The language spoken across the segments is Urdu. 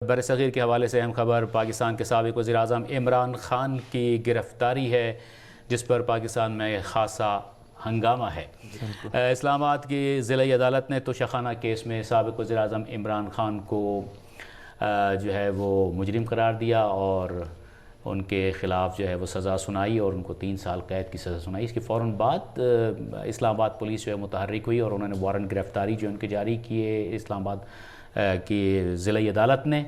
برصغیر کے حوالے سے اہم خبر پاکستان کے سابق وزیر اعظم عمران خان کی گرفتاری ہے، جس پر پاکستان میں خاصا ہنگامہ ہے۔ اسلام آباد کی ضلعی عدالت نے توشہ کیس میں سابق وزیر اعظم عمران خان کو جو ہے وہ مجرم قرار دیا اور ان کے خلاف جو ہے وہ سزا سنائی اور ان کو 3 سال قید کی سزا سنائی۔ اس کے فوراً بعد اسلام آباد پولیس جو ہے متحرک ہوئی اور انہوں نے وارنٹ گرفتاری جو ان کے جاری کیے اسلام آباد کی ضلعی عدالت نے،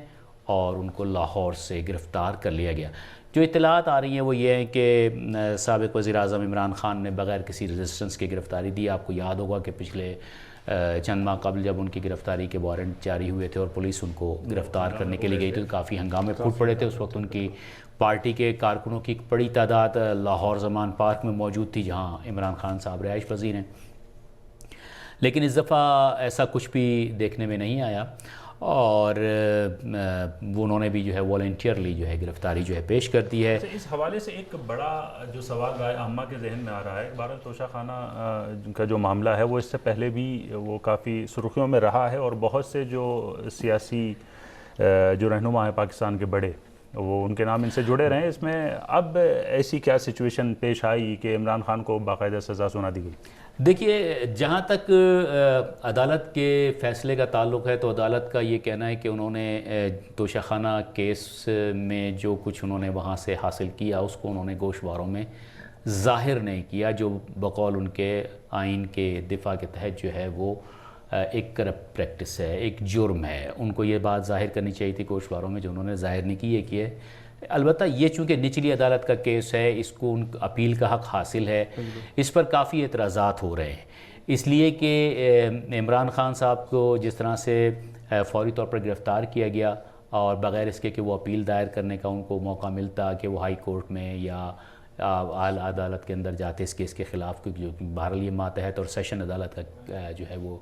اور ان کو لاہور سے گرفتار کر لیا گیا۔ جو اطلاعات آ رہی ہیں وہ یہ ہیں کہ سابق وزیر اعظم عمران خان نے بغیر کسی ریزسٹنس کی گرفتاری دی۔ آپ کو یاد ہوگا کہ پچھلے چند ماہ قبل جب ان کی گرفتاری کے وارنٹ جاری ہوئے تھے اور پولیس ان کو گرفتار کرنے کے لیے گئی تھی تو کافی ہنگامے پھوٹ پڑے تھے۔ اس وقت ان کی پارٹی کے کارکنوں کی ایک بڑی تعداد لاہور زمان پارک میں موجود تھی، جہاں عمران خان صاحب رہائش پذیر ہیں، لیکن اس دفعہ ایسا کچھ بھی دیکھنے میں نہیں آیا اور انہوں نے بھی جو ہے والنٹیئرلی جو ہے گرفتاری جو ہے پیش کر دی ہے۔ اس حوالے سے ایک بڑا جو سوال عامہ کے ذہن میں آ رہا ہے، بہرحال توشہ خانہ کا جو معاملہ ہے وہ اس سے پہلے بھی وہ کافی سرخیوں میں رہا ہے اور بہت سے جو سیاسی جو رہنما ہیں پاکستان کے بڑے وہ ان کے نام ان سے جڑے رہے ہیں۔ اس میں اب ایسی کیا سچویشن پیش آئی کہ عمران خان کو باقاعدہ سزا سنا دی گئی؟ دیکھیے، جہاں تک عدالت کے فیصلے کا تعلق ہے تو عدالت کا یہ کہنا ہے کہ انہوں نے توشہ خانہ کیس میں جو کچھ انہوں نے وہاں سے حاصل کیا اس کو انہوں نے گوشواروں میں ظاہر نہیں کیا، جو بقول ان کے آئین کے دفاع کے تحت جو ہے وہ ایک کرپٹ پریکٹس ہے، ایک جرم ہے۔ ان کو یہ بات ظاہر کرنی چاہیے تھی گوشواروں میں، جو انہوں نے ظاہر نہیں کی، یہ کہ البتہ یہ چونکہ نچلی عدالت کا کیس ہے، اس کو ان اپیل کا حق حاصل ہے، اس پر کافی اعتراضات ہو رہے ہیں، اس لیے کہ عمران خان صاحب کو جس طرح سے فوری طور پر گرفتار کیا گیا اور بغیر اس کے کہ وہ اپیل دائر کرنے کا ان کو موقع ملتا کہ وہ ہائی کورٹ میں یا اعلیٰ عدالت کے اندر جاتے اس کیس کے خلاف، کیونکہ جو بہرحال یہ ماتحت اور سیشن عدالت کا جو ہے وہ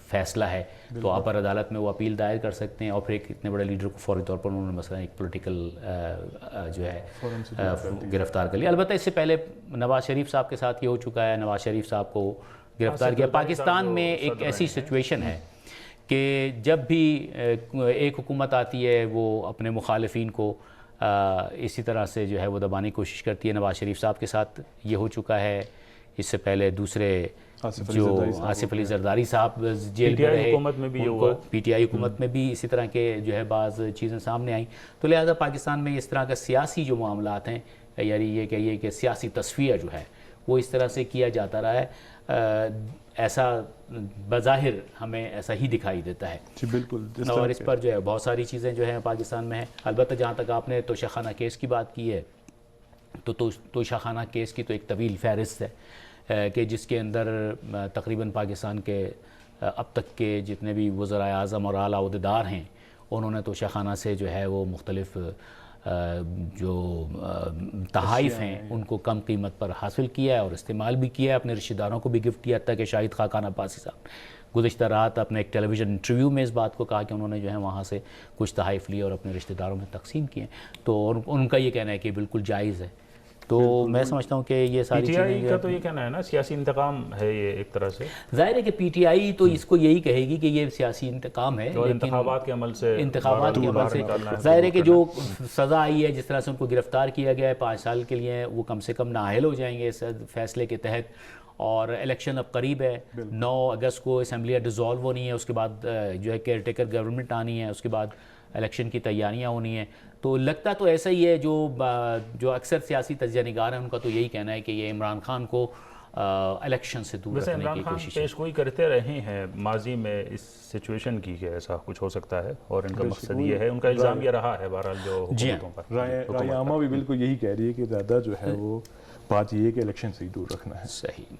فیصلہ ہے، تو اپر عدالت میں وہ اپیل دائر کر سکتے ہیں اور پھر ایک اتنے بڑے لیڈر کو فوری طور پر انہوں نے مثلا ایک پولیٹیکل جو ہے گرفتار کر لیا۔ البتہ اس سے پہلے نواز شریف صاحب کے ساتھ یہ ہو چکا ہے، نواز شریف صاحب کو گرفتار کیا۔ پاکستان میں ایک ایسی سچویشن ہے کہ جب بھی ایک حکومت آتی ہے وہ اپنے مخالفین کو اسی طرح سے جو ہے وہ دبانے کی کوشش کرتی ہے۔ نواز شریف صاحب کے ساتھ یہ ہو چکا ہے، اس سے پہلے دوسرے جو آصف علی زرداری صاحب جیل میں رہے، پی ٹی آئی حکومت میں بھی اسی طرح کے جو ہے بعض چیزیں سامنے آئیں، تو لہذا پاکستان میں اس طرح کا سیاسی جو معاملات ہیں، یعنی یہ کہیے کہ سیاسی تصفیہ جو ہے وہ اس طرح سے کیا جاتا رہا ہے، ایسا بظاہر ہمیں ایسا ہی دکھائی دیتا ہے۔ جی بالکل، اور اس پر جو ہے بہت ساری چیزیں جو ہیں پاکستان میں ہیں۔ البتہ جہاں تک آپ نے توشہ خانہ کیس کی بات کی ہے تو توشہ خانہ کیس کی تو ایک طویل فہرست ہے کہ جس کے اندر تقریباً پاکستان کے اب تک کے جتنے بھی وزرائے اعظم اور اعلیٰ عہدیدار ہیں انہوں نے توشہ خانہ سے جو ہے وہ مختلف جو تحائف ہیں ان کو کم قیمت پر حاصل کیا ہے اور استعمال بھی کیا ہے، اپنے رشتہ داروں کو بھی گفٹ کیا تھا کہ شاہد خاقان عباسی صاحب گزشتہ رات اپنے ایک ٹیلی ویژن انٹرویو میں اس بات کو کہا کہ انہوں نے جو ہے وہاں سے کچھ تحائف لیے اور اپنے رشتہ داروں میں تقسیم کیے، تو ان کا یہ کہنا ہے کہ بالکل جائز ہے۔ تو میں سمجھتا ہوں کہ یہ ساری چیزیں، پی ٹی آئی کا تو یہ کہنا ہے نا سیاسی انتقام ہے یہ ایک طرح سے، ظاہر ہے کہ پی ٹی آئی تو اس کو یہی کہے گی کہ یہ سیاسی انتقام ہے، لیکن انتخابات کے عمل سے ظاہر ہے کہ جو سزا آئی ہے، جس طرح سے ان کو گرفتار کیا گیا ہے 5 سال کے لیے، وہ کم سے کم نااہل ہو جائیں گے اس فیصلے کے تحت، اور الیکشن اب قریب ہے، 9 اگست کو اسمبلیاں ڈیزالو ہونی ہے، اس کے بعد جو ہے کیئر ٹیکر گورنمنٹ آنی ہے، اس کے بعد الیکشن کی تیاریاں ہونی ہیں، تو لگتا تو ایسا ہی ہے۔ جو اکثر سیاسی تجزیہ نگار ہیں ان کا تو یہی کہنا ہے کہ یہ عمران خان کو الیکشن سے دور رکھنے کی کوشش ہے۔ پیش گوئی کرتے رہے ہیں ماضی میں اس سچویشن کی کہ ایسا کچھ ہو سکتا ہے اور ان کا مقصد یہ ہے، ان کا الزام یہ رہا ہے بہرحال جو حکومتوں پر۔ رائے عامہ بھی بالکل یہی کہہ رہی ہے کہ زیادہ جو ہے وہ بات یہ ہے کہ الیکشن سے ہی دور رکھنا ہے۔ صحیح۔